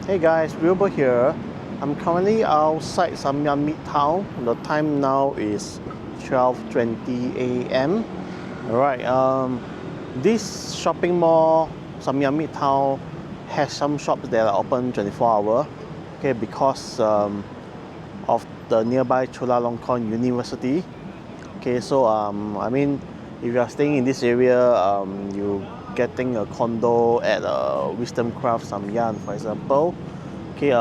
Hey guys, Wilbur here. I'm currently outside Samyan Mitrtown. The time now is 12:20 a.m. Alright, this shopping mall, Samyan Mitrtown, has some shops that are open 24 hours. Okay, because of the nearby Chulalongkorn University. Okay, so I mean, if you are staying in this area, you getting a condo at Wisdom Craft Samyan, for example. Okay,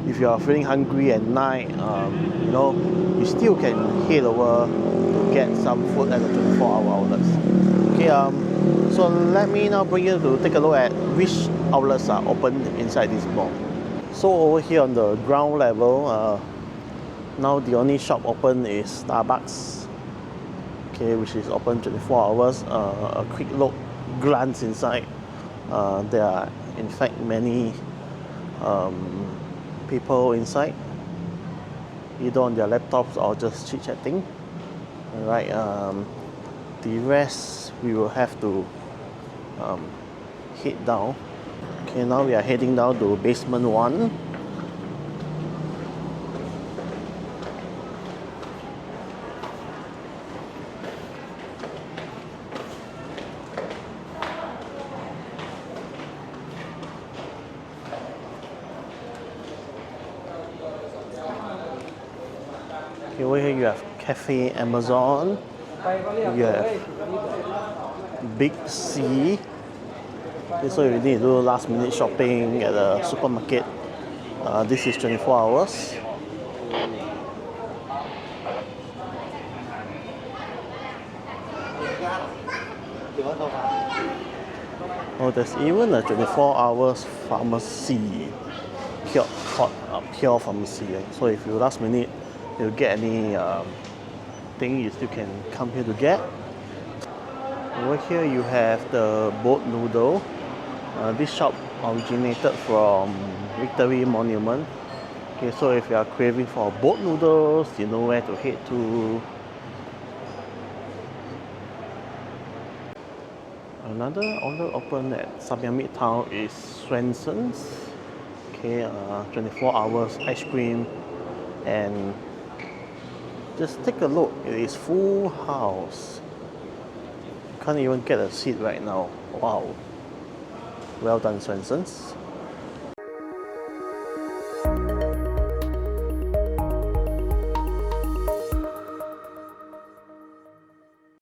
if you are feeling hungry at night, you still can head over to get some food at the 24-hour outlets. Okay, so let me now bring you to take a look at which outlets are open inside this mall. So over here on the ground level, now the only shop open is Starbucks, okay, which is open 24 hours. A quick glance inside. There are in fact many people inside, either on their laptops or just chit-chatting. Alright, the rest we will have to head down. Okay, now we are heading down to basement 1. Okay, over here you have Cafe Amazon, you have Big C. Okay, so if you need to do last minute shopping at a supermarket, this is 24 hours. Oh, there's even a 24 hours pharmacy, pure pharmacy. So if you last minute you get any thing, you still can come here to get. Over here you have the boat noodle. This shop originated from Victory Monument. Okay, so if you are craving for boat noodles, you know where to head to. Another outlet open at Samyan Mitrtown is Swenson's. Okay, 24 hours ice cream, and just take a look, it is full house. Can't even get a seat right now. Wow. Well done, Swenson's.